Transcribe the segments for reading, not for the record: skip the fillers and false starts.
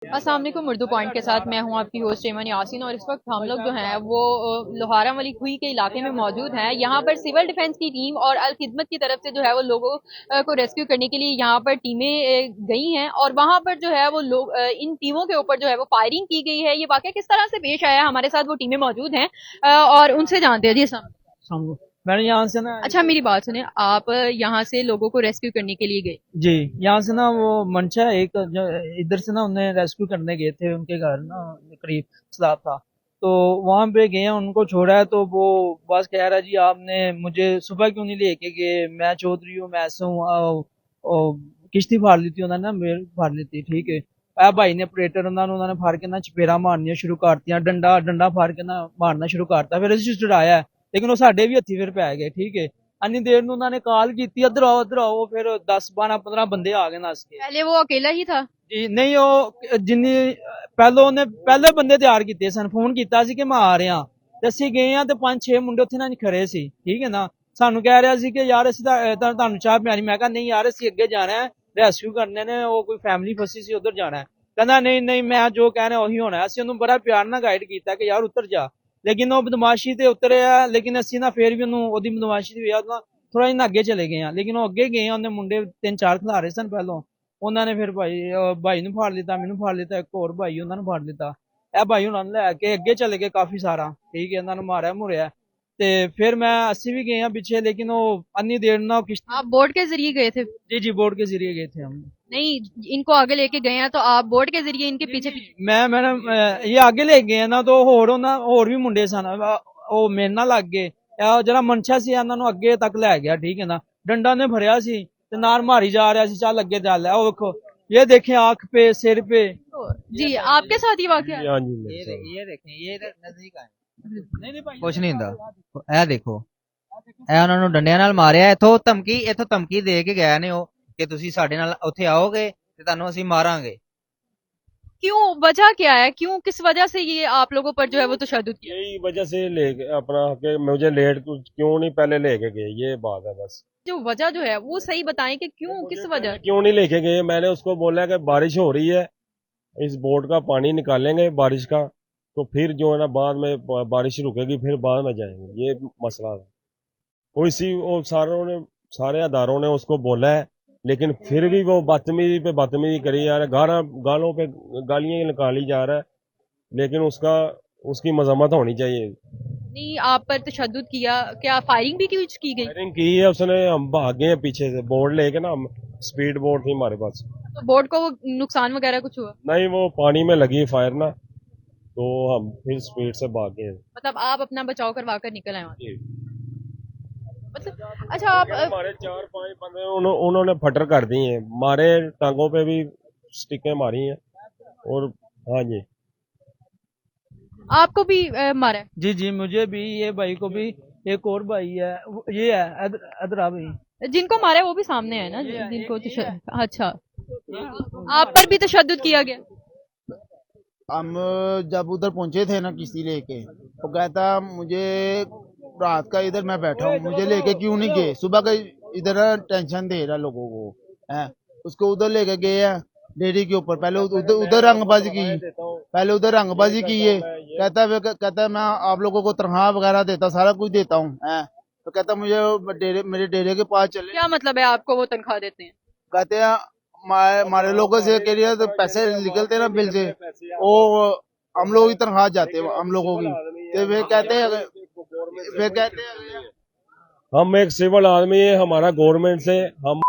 अस्सलाम वालेकुम। उर्दू पॉइंट के साथ मैं हूं आपकी होस्ट एमन यासीन और इस वक्त हम लोग जो हैं वो लोहारा वाली खुई के इलाके में मौजूद हैं। यहाँ पर सिविल डिफेंस की टीम और अल खिदमत की तरफ से जो है वो लोगों को रेस्क्यू करने के लिए यहाँ पर टीमें गई हैं और वहां पर जो है वो लोग इन टीमों के ऊपर जो है वो फायरिंग की गई है। ये वाकया किस तरह से पेश आया, हमारे साथ वो टीमें मौजूद हैं और उनसे जानते हैं। जी सर, समझो। मैंने यहाँ से ना अच्छा मेरी बात सुने, आप यहाँ से लोगों को रेस्क्यू करने के लिए गए? जी, यहाँ से ना वो मंशा है एक इधर से ना उन्हें रेस्क्यू करने गए थे, उनके घर ना करीब सैलाब था। तो वहां पे गए हैं, उनको छोड़ा है तो वो बस कह रहा है जी आपने मुझे सुबह क्यों नहीं लेके गए, मैं चौधरी हूँ, मैं ऐसा हूँ। किश्ती फाड़ ली थी उन्होंने, मेरे फाड़ ली थी, ठीक है। आ भाई ने ऑपरेटर उन्होंने फाड़ के ना चपेरा मारनिया शुरू करतियां, डंडा डंडा फाड़ के ना मारना शुरू करता। फिर ਅਸੀਂ ਛੁਡਾਇਆ लेकिन वो साडे भी हथी फिर पै गए, ठीक है। अन्नी देर ਨੂੰ ਉਹਨਾਂ ਨੇ ਕਾਲ ਕੀਤੀ, ਇੱਧਰ ਆਓ, ਫਿਰ 10 12 15 ਬੰਦੇ ਆ ਗਏ ਨੱਸ ਕੇ। पहले वो अकेला ही था? ਜੀ ਨਹੀਂ, ਉਹ ਜਿੰਨੀ ਪਹਿਲੋਂ ਉਹਨੇ ਪਹਿਲੇ ਬੰਦੇ ਤਿਆਰ ਕੀਤੇ ਸਨ, ਫੋਨ ਕੀਤਾ ਸੀ ਕਿ ਮੈਂ ਆ ਰਿਹਾ, ਤੇ ਅਸੀਂ ਗਏ ਆ ਤੇ 5 6 ਮੁੰਡੇ ਉੱਥੇ ਨਾ ਖੜੇ ਸੀ, ਠੀਕ ਹੈ ਨਾ। ਸਾਨੂੰ ਕਹਿ ਰਿਹਾ ਸੀ ਕਿ ਯਾਰ ਅਸੀਂ ਤੁਹਾਨੂੰ ਚਾਹ ਪਿਆਣੀ। ਮੈਂ ਕਿਹਾ ਨਹੀਂ ਯਾਰ, ਅਸੀਂ ਅੱਗੇ ਜਾਣਾ ਹੈ, ਰੈਸਕਿਊ ਕਰਨੇ ਨੇ, ਉਹ ਕੋਈ ਫੈਮਿਲੀ ਫਸੀ ਸੀ ਉਧਰ ਜਾਣਾ ਹੈ। ਕਹਿੰਦਾ ਨਹੀਂ ਨਹੀਂ, ਮੈਂ ਜੋ ਕਹਿ ਰਿਹਾ ਉਹੀ ਹੋਣਾ। ਅਸੀਂ ਉਹਨੂੰ ਬੜਾ ਪਿਆਰ ਨਾਲ ਗਾਈਡ ਕੀਤਾ ਕਿ ਯਾਰ ਉੱਤਰ ਜਾ, ਲੇਕਿਨ ਉਹ ਬਦਮਾਸ਼ੀ ਤੇ ਉਤਰਿਆ। ਲੇਕਿਨ ਅਸੀਂ ਨਾ ਫੇਰ ਵੀ ਉਹਨੂੰ ਉਹਦੀ ਬਦਮਾਸ਼ੀ ਦੀ ਵਜ੍ਹਾ ਨਾਲ ਥੋੜਾ ਜਿਹਾ ਅੱਗੇ ਚਲੇ ਗਏ ਆ। ਲੇਕਿਨ ਉਹ ਅੱਗੇ ਗਏ ਆ, ਉਹਨੇ ਮੁੰਡੇ 3 4 ਖਿਲਾਰੇ ਸਨ ਪਹਿਲੋਂ। ਉਹਨਾਂ ਨੇ ਫਿਰ ਭਾਈ ਨੂੰ ਫੜ ਲਿੱਤਾ, ਮੈਨੂੰ ਫੜ ਲਿੱਤਾ, ਇੱਕ ਹੋਰ ਭਾਈ ਉਹਨਾਂ ਨੂੰ ਫੜ ਲਿੱਤਾ। ਇਹ ਭਾਈ ਉਹਨਾਂ ਨੂੰ ਲੈ ਕੇ ਅੱਗੇ ਚਲੇ ਗਏ ਕਾਫੀ ਸਾਰਾ, ਠੀਕ ਹੈ। ਇਹਨਾਂ ਨੂੰ ਮਾਰਿਆ ਮੁਰਿਆ ਤੇ ਫਿਰ ਮੈਂ ਅਸੀਂ भी गए हैं पीछे, लेकिन वो अन्नी देर ना किश्ती। आप बोट के जरिए गए थे? जी जी, बोट के जरिए गए थे हम। नहीं, इनको आगे लेके गए हैं तो आप बोट के जरिए इनके पीछे पीछे? मैडम ये आगे ले गए ना, तो होर भी मुंडे सन, ਉਹ ਮੇਰੇ ਨਾਲ ਲੱਗ ਗਏ। ਇਹ ਜਿਹੜਾ ਮਨਸ਼ਾ ਸੀ ਇਹਨਾਂ ਨੂੰ ਅੱਗੇ ਤੱਕ ਲੈ ਗਿਆ, ਠੀਕ ਹੈ ਨਾ। ਡੰਡਾ ਨੇ ਭਰਿਆ ਸੀ ਤੇ ਨਾਲ ਮਾਰੀ ਜਾ ਰਿਹਾ ਸੀ, ਚੱਲ ਅੱਗੇ ਚੱਲ। ਉਹ ਵੇਖੋ, ये देखें आंख पे, सिर पे। जी, आपके साथ ये वाकया है? हाँ जी मेरे ये साथ। ये देखें, ये इधर नजदीक आए, नहीं नहीं भाई, ਕੁਛ ਨਹੀਂ ਹੁੰਦਾ। ਇਹ ਦੇਖੋ, ਇਹ ਉਹਨਾਂ ਨੂੰ ਡੰਡਿਆਂ ਨਾਲ ਮਾਰਿਆ। ਇੱਥੋਂ ਧਮਕੀ ਦੇ ਕੇ ਗਿਆ ਨੇ ਉਹ ਕਿ ਤੁਸੀਂ ਸਾਡੇ ਨਾਲ ਉੱਥੇ ਆਓਗੇ ਤੇ ਤੁਹਾਨੂੰ ਅਸੀਂ ਮਾਰਾਂਗੇ। क्यों, वजह क्या है, क्यों, किस वजह से ये आप लोगों पर जो है वो तशद्दुद किया? यही वजह से ले अपना कि मुझे लेट क्यों नहीं पहले लेके गए, ये बात है बस। जो वजह जो है वो सही बताएं कि क्यों, किस वजह? क्यों नहीं लेके गए, मैंने उसको बोला कि बारिश हो रही है, इस बोट का पानी निकालेंगे बारिश का, तो फिर जो है ना बाद में बारिश रुकेगी फिर बाद में जाएंगे, ये मसला है। वो सारे अदारों ने उसको बोला है, लेकिन फिर भी वो बदतमीजी पे बदतमीजी करी जा रहा है, गालों पे गालियां निकाली जा रहा है। लेकिन उसकी मजम्मत होनी चाहिए। नहीं, आप पर तशद्दुद किया, क्या फायरिंग भी की गई? फायरिंग की है उसने, हम भागे हैं पीछे से बोर्ड लेके ना, हम स्पीड बोर्ड थी हमारे पास। तो बोट को वो नुकसान वगैरह कुछ हुआ? नहीं, वो पानी में लगी फायर ना, तो हम फिर स्पीड से भागे हैं। मतलब आप अपना बचाव करवा कर निकल आए वहां से? जी। मतलब अच्छा, आप हमारे 4 5 बंदे उन्होंने फटर कर दी हैं, हमारे टांगों पे भी स्टिकें मारी हैं। और हाँ जी, आपको भी मारा है? जी जी, मुझे भी, ये भाई को भी, एक और भाई है, ये है अदरा भाई। जिनको मारा है वो भी सामने है ना, जिनको अच्छा, आप पर भी तशद्दुद किया गया? हम जब उधर पहुंचे थे ना किश्ती लेके, वो कहता मुझे रात का इधर मैं बैठा हूँ, मुझे लेके क्यों नहीं गए। सुबह का इधर टेंशन दे रहा लोगों को है, उसको उधर लेके गए हैं डेयरी के ऊपर। पहले उधर रंगबाजी की, पहले उधर रंगबाजी की है। कहता मैं आप लोगों को तनख्वाह वगैरह देता, सारा कुछ देता हूँ है। तो कहता मुझे मेरे डेरे के पास चले। क्या मतलब है, आपको वो तनख्वाह देते हैं? कहते हैं हमारे लोगों से के लिए तो पैसे निकलते ना बिल से, वो हम लोगों की तनख्वाह जाते हैं हम लोगों की। तो वे कहते हैं हम एक सिविल आदमी है, हमारा गवर्नमेंट से हम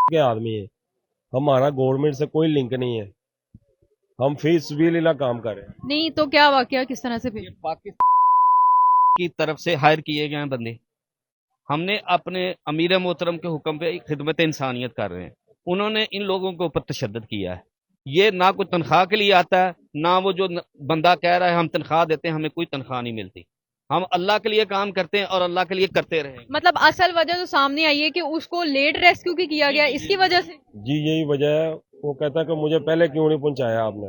के आदमी है, हमारा गवर्नमेंट से कोई लिंक नहीं है, हम फीस भी काम कर रहे हैं। नहीं तो क्या वाकया किस तरह से फिर? पाकिस्तान की तरफ से हायर किए गए हैं बंदे। हमने अपने अमीर मोहतरम के हुक्म पे खिदमत इंसानियत कर रहे हैं, उन्होंने इन लोगों के ऊपर तशद्दुद किया है। ये ना कोई तनख्वाह के लिए आता है, ना वो जो बंदा कह रहा है हम तनख्वाह देते हैं, हमें कोई तनख्वाह नहीं मिलती। हम अल्लाह के लिए काम करते हैं और अल्लाह के लिए करते रहेंगे। मतलब असल वजह तो सामने आई है कि उसको लेट रेस्क्यू की किया गया, इसकी वजह से? जी यही वजह है। वो कहता है कि मुझे पहले क्यों नहीं पहुंचाया आपने।